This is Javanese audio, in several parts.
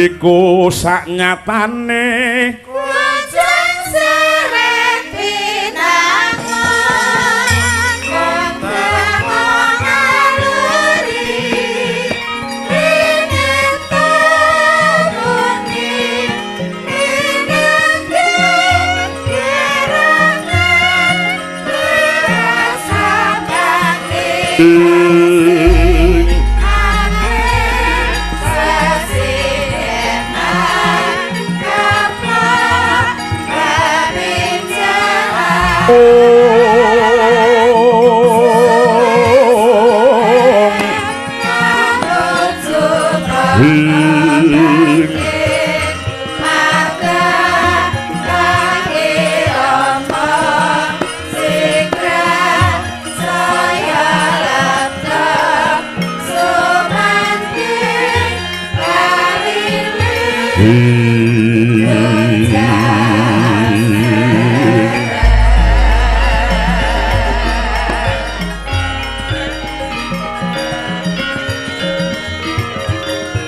iku sak nyatane Kujang seret pinangun Konteng ngaluri Ringin tabuni Ringin kirangan Rasa kaki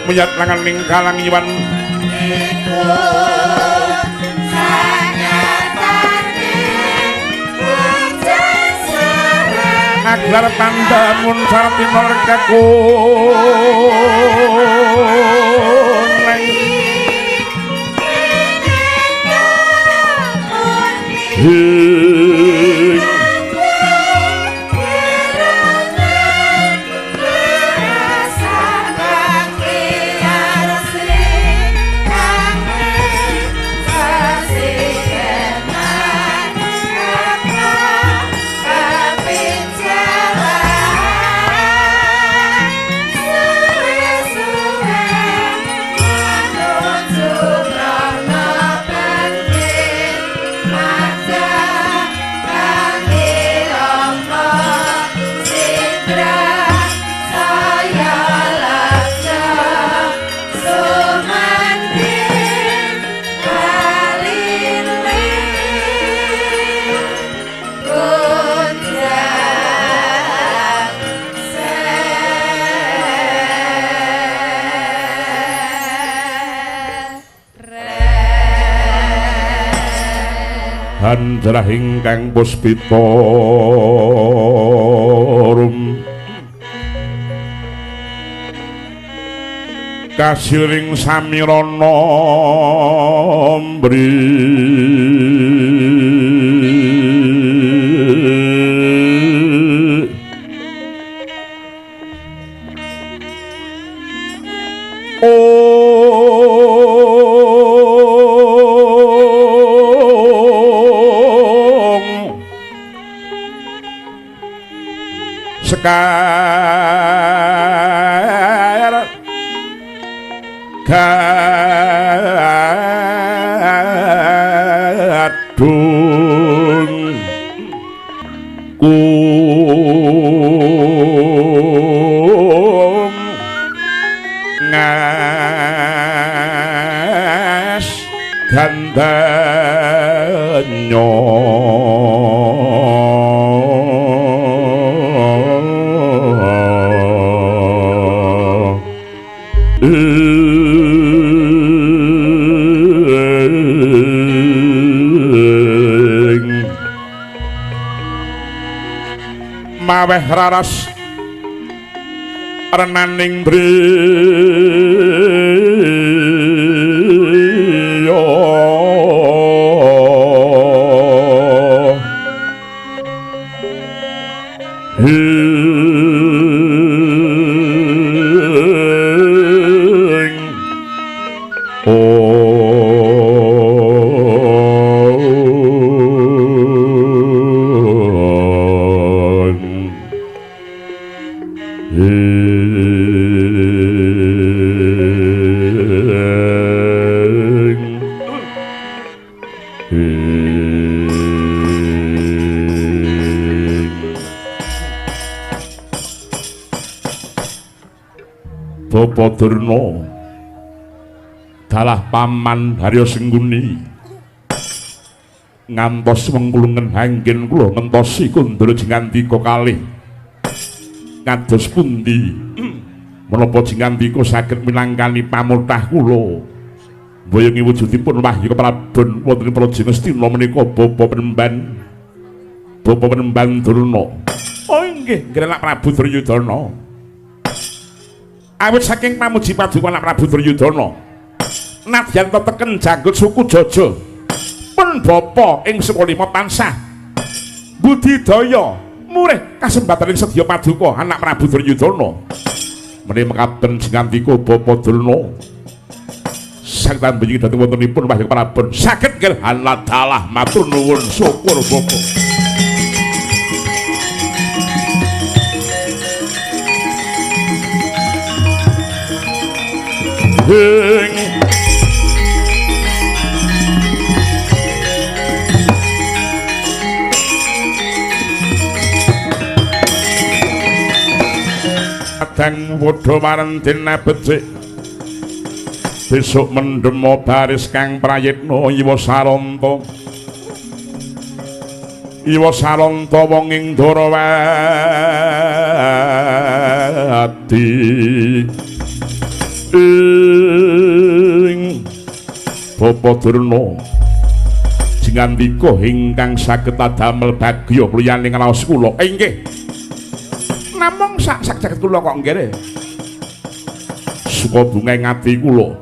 Menyat langan ning kalang iwan iku sanyatane kujang seret aglar pandamun sarati merkaku Handrah ingkang puspitorum kasiring samirana mbri sekar gadung kum ngas gandanyo maweh raras renaning driya Bapa Durna dalah paman Harya Sengguni ngantos mengkulungan hanggen kula ngentosi kundara jengandika kalih kados pundi menapa jingandika saged minangkani pamurtah kula mboyongi wujudipun Wahyu Keprabon wonten Praja Ngastina menika Bapa Penemban Durna. Oh inggih, Anak Prabu Duryudana. Awit saking pamuji paduka Anak Prabu Duryudana. Nadyan teken janggut suku Jaja. Pun bapa ing sekolima tansah budidaya murih kasembatan ing sedya paduka Anak Prabu Duryudana. Menika mekaten jingandika Bapa Durna. Saged tambahi dhateng wontenipun Wahyu Keprabon saged nggih dalah matur nuwun syukur Bapa. Kadang padha marentin becik besok mendemo baris kang prayitna Iwa Saranta wong ing Darawati ing Bapa Durna jingandika ingkang saged damel bagya kliyaning raos kula inggih namung sak jagat kula kok nggih suka bunga ing ati kula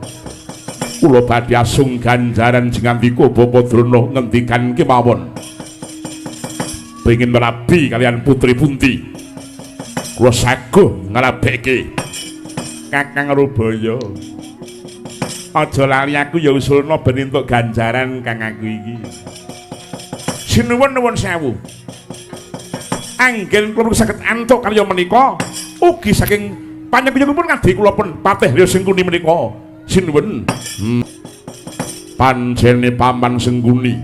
badhe asung ganjaran jingandika Bapa Durna ngendikan kemawon pengin merabi kalian putri Punti kula saguh ngrabekke Kakang Rubaya aja lali aku ya usulna ben entuk ganjaran kang aku iki sinuwun sewu anggen kula saged antuk karya menika ugi saking panjenenganipun ngadi kula pun Patih Rya Sengkuni menika sinuwun pancene Paman Sengkuni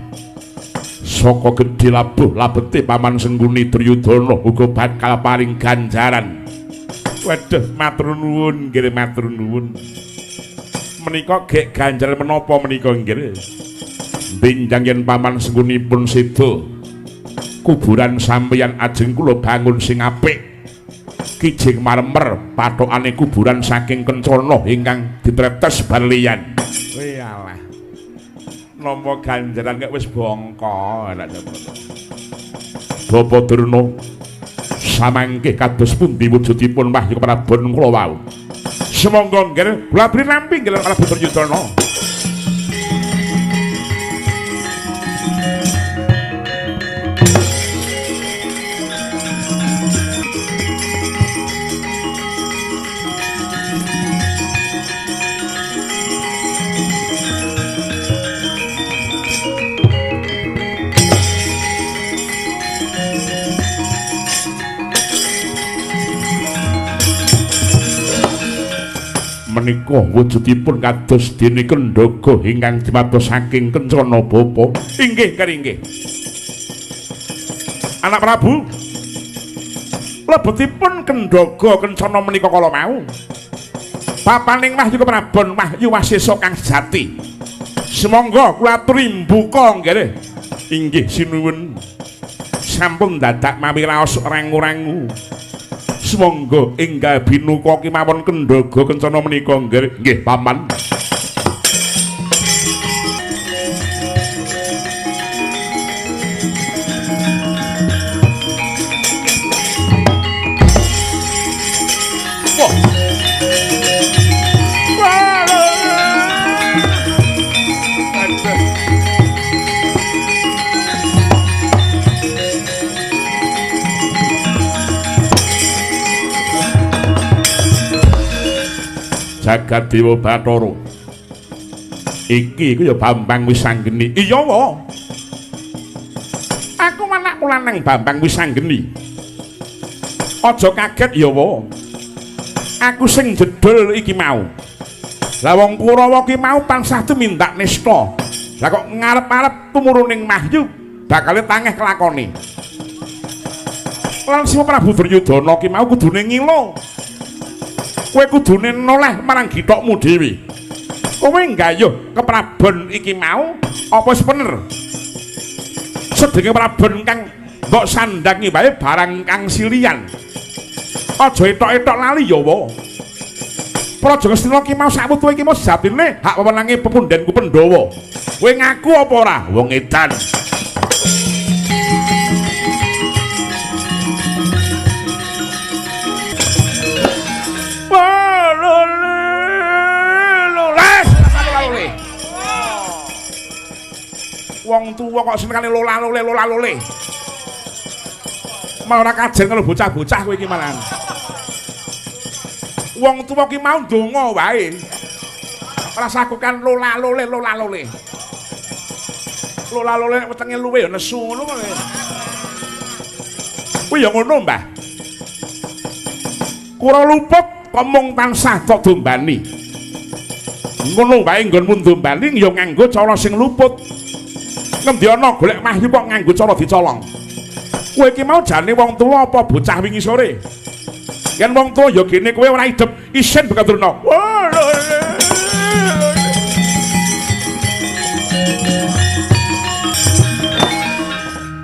saka gedhe labuh labete Paman Sengkuni Duryudana uga bakal paring ganjaran. Waduh, matur nuwun, nggih matur nuwun. Menika gek ganjaran menapa menika nggih? Benjang yen Paman Sengkunipun seda kuburan sampeyan ajeng kula bangun sing apik. Kijing marmer pathokane kuburan saking kencana ingkang ditretes balian. Walah. Nampa ganjaran kok wis bongko anak Bapa Durna samangke kados pundi wujudipun Wahyu Keprabon kula wau. Semangga nggih kula beri nampi nggih Prabu Duryudana. Menika wujudipun kados dene kendhaga ingkang dimatos saking kencana bapa. Inggih karinggih. Anak Prabu lebetipun kendhaga kencana menika kala mau. Papaning Wahyu Keprabon Wahyu Wasesa kang sejati. Semangga kula aturi mbuka nggih. Inggih sinuwun. Sampun dadak mawi raos rangu-rangu. Semangga enggal binuka kemawon kendhaga kencana menika nggih Paman. Jagat Dewa Bathara iki ya Bambang Wisanggeni. Iya wa aku anak lanang Bambang Wisanggeni. Aja kaget ya wa aku sing jedul iki mau. Lah wong Kurawa ki mau tansah tumindak nista. Lah kok ngarep-arep tumuruning Wahyu bakal tangeh kelakone. Lan Sima Prabu Duryudana ki mau kudune ngilo. Kowe kudune noleh marang githokmu dhewe. Kowe nggayuh keprabon iki mau apa wis bener? Sedenge prabon kang mbok sandangi wae barang kang silian. Aja etok-etok lali ya wa. Praja Ngastina ki mau sakwutu iki mau sejatine hak wewenange pepundhenku Pandhawa. Kowe ngaku apa ora? Wong edan. Wong tuwa kok senengane lola-lole. Mau ora kajen karo bocah-bocah kowe iki malahan. Wong tuwa ki mau ndonga wae. Ora sakukan lola-lole. Lola-lole nek wetenge luwe ya nesu ngono kok. Kuwi ya ngono, Mbah. Kura luput komong tansah tok dombani. Ngono wae nggonmu dombani ya nganggo cara sing luput. Ngendi ana golek mahyu kok nganggo cara dicolong. Kowe iki mau jane wong tuwa apa bocah wingi sore? Yen wong tuwa ya gene kowe ora idep isin Bekaturna.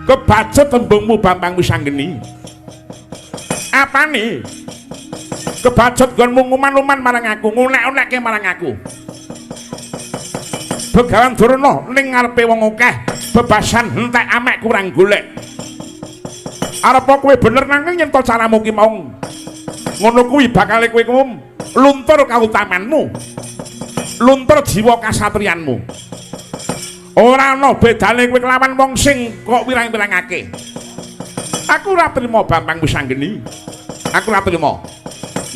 Kebacut tembungmu Bambang Wisanggeni. Apane? Kebacut nggonmu nguman-uman marang aku, ngunek-unekke marang aku. Begawan Durna ning ngarepe wong akeh, bebasan entek amek kurang golek. Arep kowe bener nanging yen to caramu ki mau. Ngono kuwi bakal kowe luntur kautamanmu. Luntur jiwa kasatriyanmu. Ora ana bedane kowe kelawan wong sing kok wirang-wirangake. Aku ora trima Bambang Wisanggeni. Aku ora trima.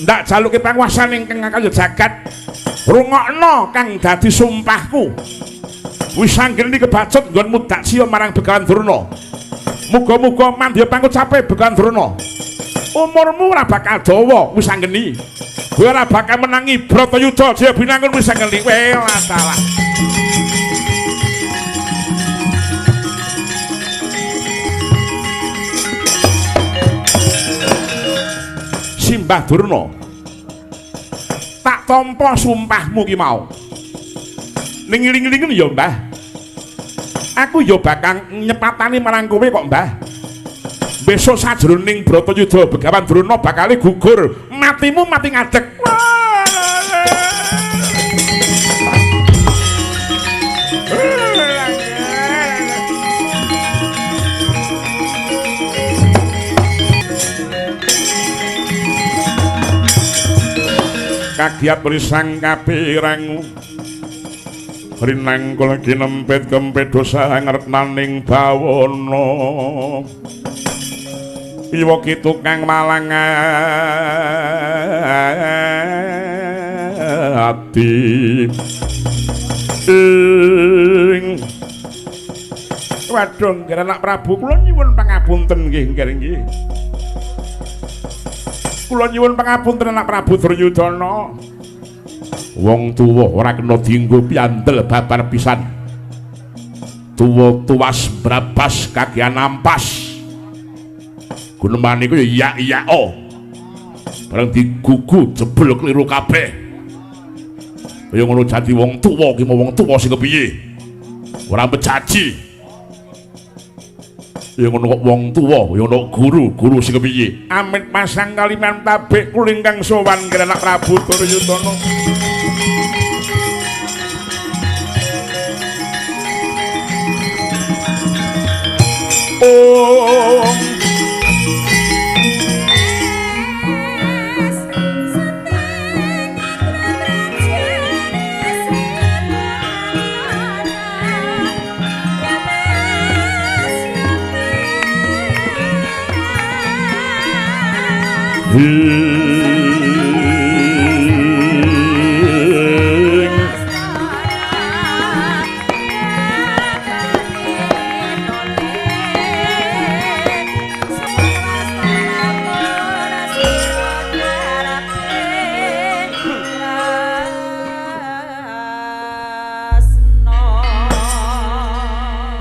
Ndak jaluke panguwasan ingkang kaya jagat. Rungokno kang dadi sumpahku. Wisanggeni kebacut nggonmu dak siya marang Begawan Durna. Muga-muga mandya pangucape Begawan Durna. Umurmu ora bakal dawa Wisanggeni. Kowe ora bakal menangi Bratayuda Jaya Binangun Wisanggeni. Wela salah. Simbah Durna. Tak tampa sumpahmu ki mau. Ning iling-ilingen ya, Mbah. Aku ya bakal nyepatani marang kowe kok, Mbah. Besok sajroning Bratayuda Begawan Durna bakal gugur, matimu mati ngadeg. Kagiat berisang kapirangu rinangkul kinempit kempit dosa ngertnaning bawana iwa kitu kang malang ati waduh nggih anak Prabu kula nyuwun pangapunten nggih. Kula nyuwun pangapunten anak Prabu Duryudana. Wong tuwa ora kena dienggo piandel babar pisan. Tuwa tuwas brabas kagian ampas. Gunemane iku ya iya-iya. Bareng digugu jebul kliru kabeh. Kaya ngono jati wong tuwa ki wong tuwa sing kepiye? Ora bejaji. Ya ngono kok wong tuwa, ya ono guru sing kepiye? Amit pasang kaliman tabik kuling kang sowan kira anak Prabu Duryudana. Oh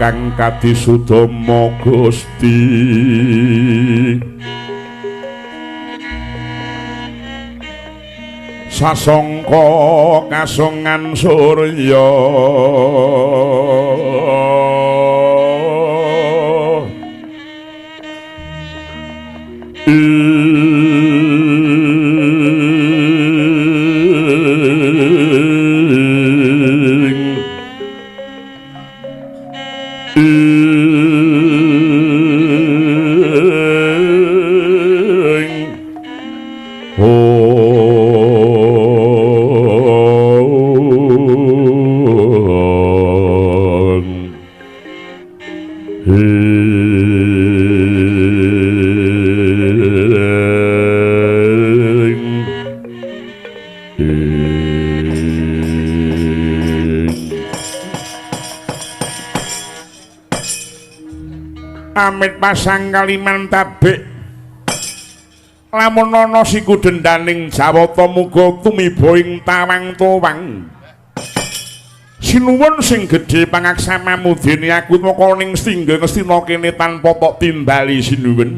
kang kadisudama Gusti sasongko kasongan surya Amit pasang kaliman tabik lamun ana siku dendaning Jawata muga tumiba ing tawang-tawang sinuwun sing gedhe pangaksamamu dene aku moko ning Stingga Ngastina kene tanpa tok timbali sinuwun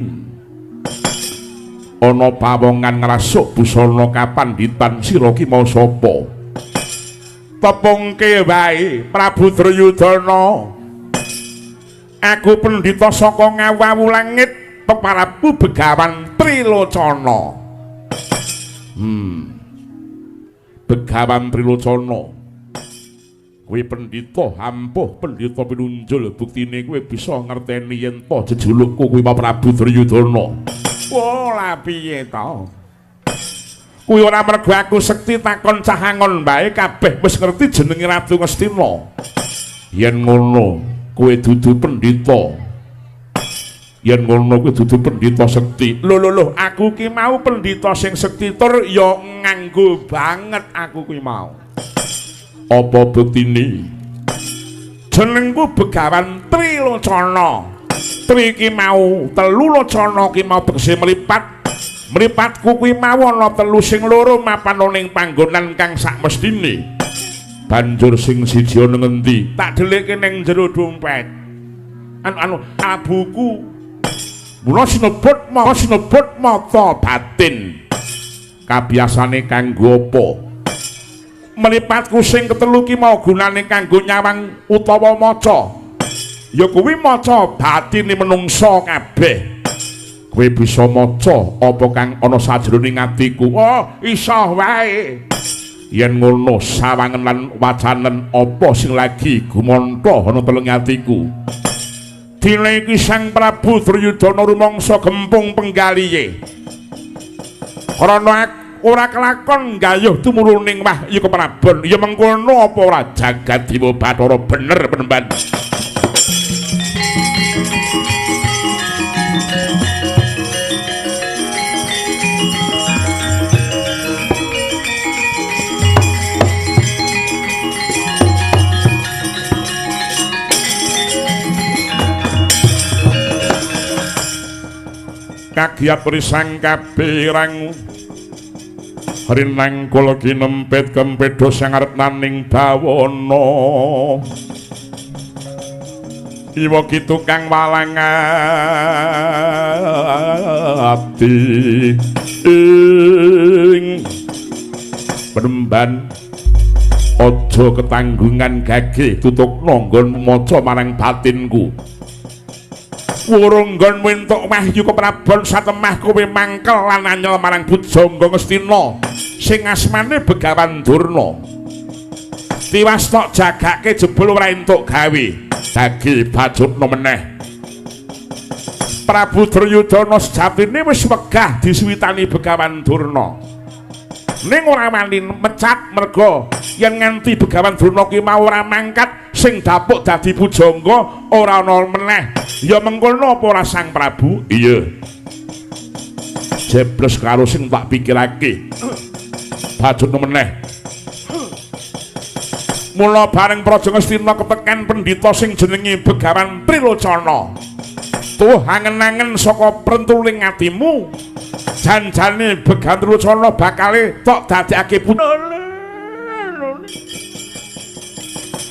ana pawongan ngrasuk busana kapanditan sira ki mau sapa tepungke wae Prabu Duryudana aku pendhita saka ngawawu langit Prabu Begawan Trilocana. Begawan Trilocana. Kowe pendhita ampuh pendhita pinunjul buktine kowe bisa ngerteni yen to jejulukku kuwi Prabu Duryudana. Ora piye to? Kuwi ora mergo aku sekti takon cahangon bae kabeh wis ngerti jenenge Ratu Ngastina. Yen ngono kowe dudu pendhita. Yen ngono kowe dudu pendhita sekti. Lho, aku ki mau pendhita sing sekti tur ya nganggo banget aku ki mau. Apa buktine? Jenengku Begawan Trilocana. Tri ki mau telu locana ki mau tegese mripat. Mripatku kuwi mau ana telu sing loro mapan ning panggonan kang sakmestine. Banjur sing siji ana ngendi tak dhelike ning jero dompet anu abuku mula sinebut mata batin kabiasane kanggo apa mripatku sing ketelu ki mau gunane kanggo nyawang utawa maca ya kuwi maca batine menungsa kabeh kowe bisa maca apa kang ana sajroning atiku iso wae. Yen ngono sawangen lan wacanen apa sing lagi gumanthah ana teleng atiku. Dina iki Sang Prabu Duryudana rumangsa gempung penggalihe. Krana ora kelakon gayuh tumuluning wahyu keprabon, ya mengkono apa ora jagat Dewa Bathara bener penemban. Kagiat risang kabeh rangu rinang kula kinempet kempedo sangarep naning bawana iwa kitu kang walang ati ing penemban aja ketanggungan gage tutukna nggon maca marang batinku. Wurunggon wentuk wahyu keprabon satemah kowe mangkel lan anyel marang Bujangga Ngastina sing asmane Begawan Durna. Tiwas tok jagake jebul ora entuk gawe. Dadi bajutna meneh. Prabu Duryudana sejatine wis wegah disuwitani Begawan Durna. Ning ora wani mecat merga yen nganti Begawan Durna ki mau ora mangkat sing dapuk dadi pujangga ora ana meneh. Ya mengkono apa ora Sang Prabu? Iya. Jebles karo sing tak pikirake. Bajutna meneh. Mula bareng Praja Ngastina keteken pendhita sing jenenge Begawan Trilocana. Tuh angen-angen saka prentuling atimu. Janjane Begawan Trilocana bakale tok dadekake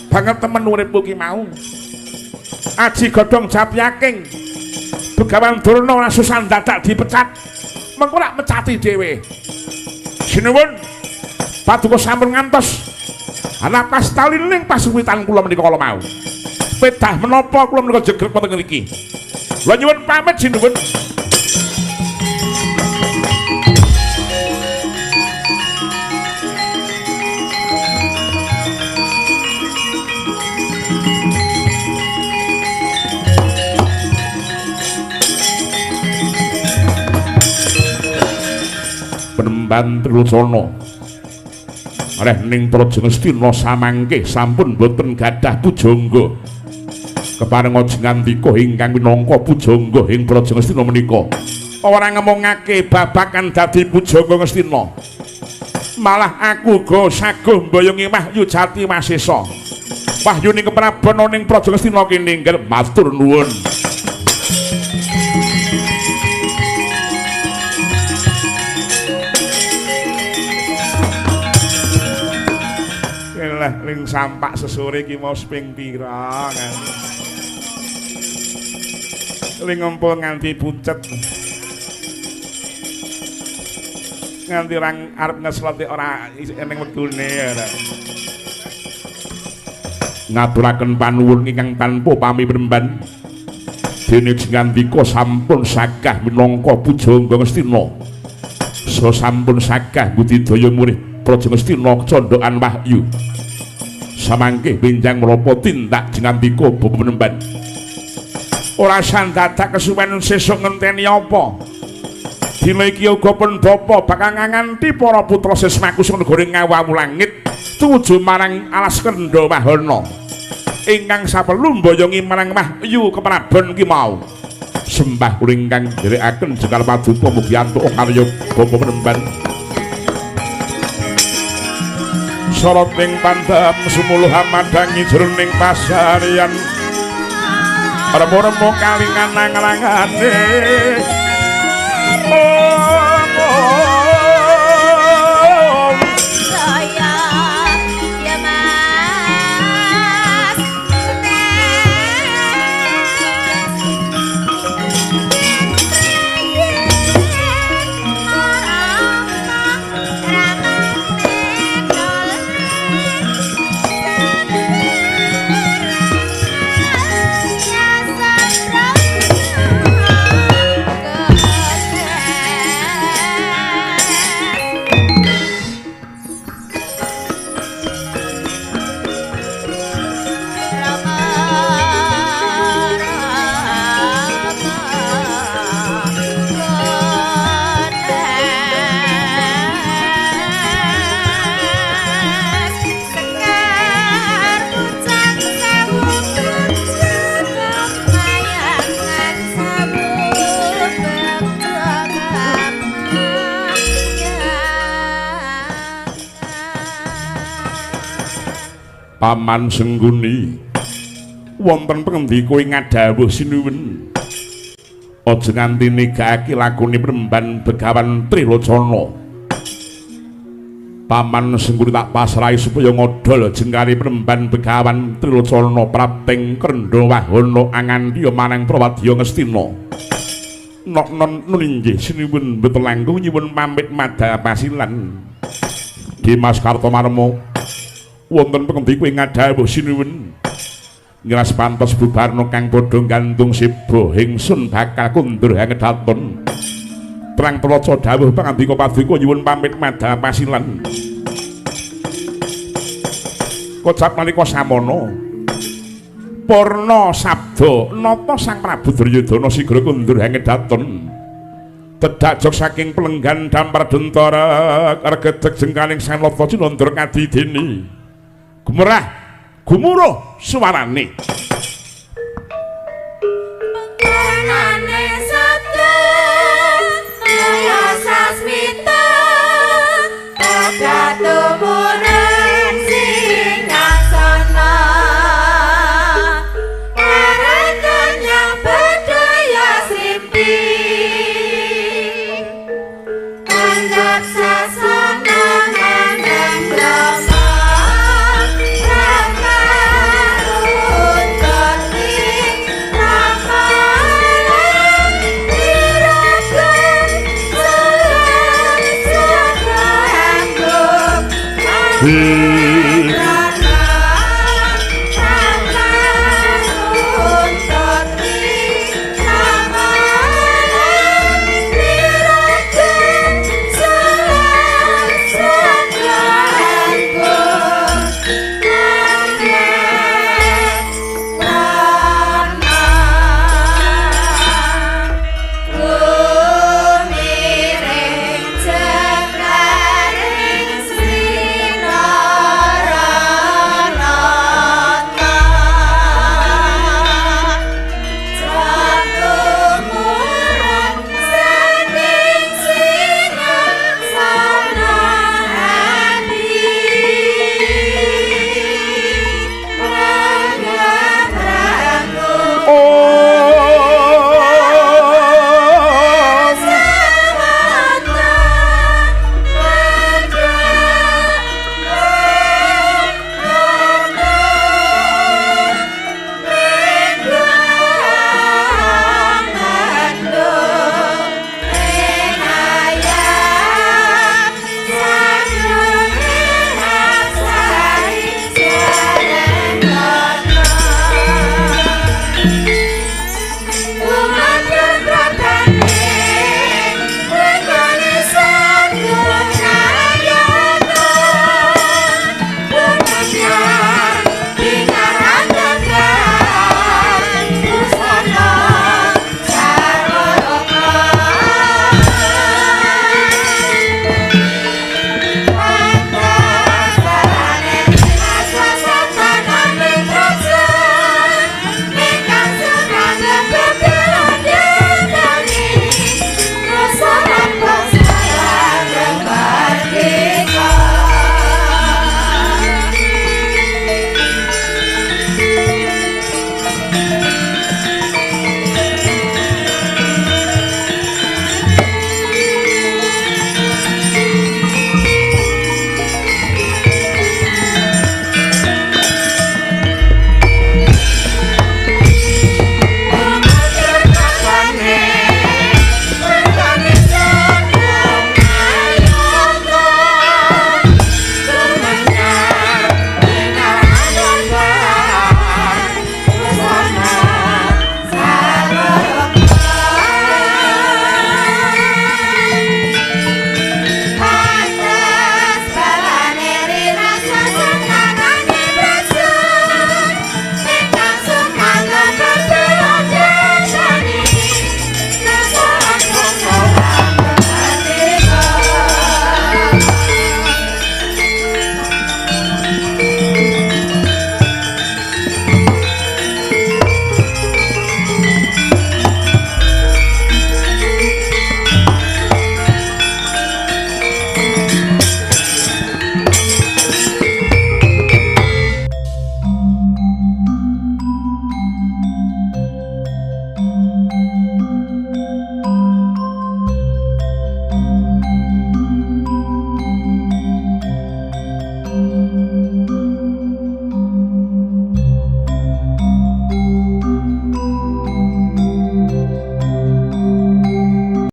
banget temen uripku ki mau. Aji godhong Japyaking Begawan Durna ora susah dadak dipecat. Mengko rak mecati dhewe. Sinuwun paduka sampun ngantos ana pastalining pasuwitan kula menika kala mau. Pedah menapa kula menika jegrek wonten mriki. Kula nyuwun pamit sinuwun. Bremban Trilocana. Areh ning Praja Ngastina samangke sampun boten gadah pujangga. Keparenga jengandika ingkang minangka pujangga ing Praja Ngastina menika. Ora ngemongake babagan dadi pujangga Ngastina. Malah aku uga saguh mboyongi Wahyu Jati Wasesa. Wahyuning keprabon ning Praja Ngastina kene nggih matur nuwun. Lah ning sampak sesore iki mau ping pira kan. Ling ngumpul nganti pucet. Nganti rang arep ngesloti ora ning wegune ya. Ngaturaken panuwun ingkang tanpa pami Bremban. Dene Jengandika sampun sagah minangka pujangga Ngastina. Sampun sagah budidaya murih Praja Ngastina Condokan Wahyu. Samangke benjang menapa tindak Jengandika Bapa Bremban. Ora sandadak kesuwen sesuk ngenteni apa. Dina iki uga pun bapa bakal nganti para putra Sesmaku sing negara ngawawu langit tuju marang alas Kendha Wahana. Ingkang saperlu mboyongi marang Wahyu keprabon ki mau. Sembah kula ingkang nderekaken Jengkal Paduka mugi antuk karya Bapa Bremban. Sorot ning pandam sumuluh madangi jroning pasarian remo-remo kalingan nang-langane Paman Sengguni wonten pangendika ing ngadhawuh sinuwun aja nganti nigakake lakune Bremban Begawan Trilocana. Paman Sengguni tak pasrahi supaya ngodol jengkari Bremban Begawan Trilocana prapting Kendha Wahana angandiya marang Prawadya Ngastina. Nok-non nuninggih sinuwun mboten langkung nyuwun pamit madhah pasilan. Dimas Kartomarma wonten pangendika ing ngadhawuh sinuwun ngiras pantos bubarna kang padha gantung siba ingsun bakal kundur hangedaton terang telaca dawuh pangandika paduka nyuwun pamit madhah pasilan. Kocap nalika samana purna sabda nata Sang Prabu Duryudana sigra kundur hangedaton tedak jog saking pelenggan dampar dentara regedeg jengkaning Sang Lata Cinandra kadideni gumerah gumuruh suarane Pengkanane sabda Maya sasmita Aga tumurun singgasana Parakan yang berdaya simpi Anggap sasana mandang brahma Hey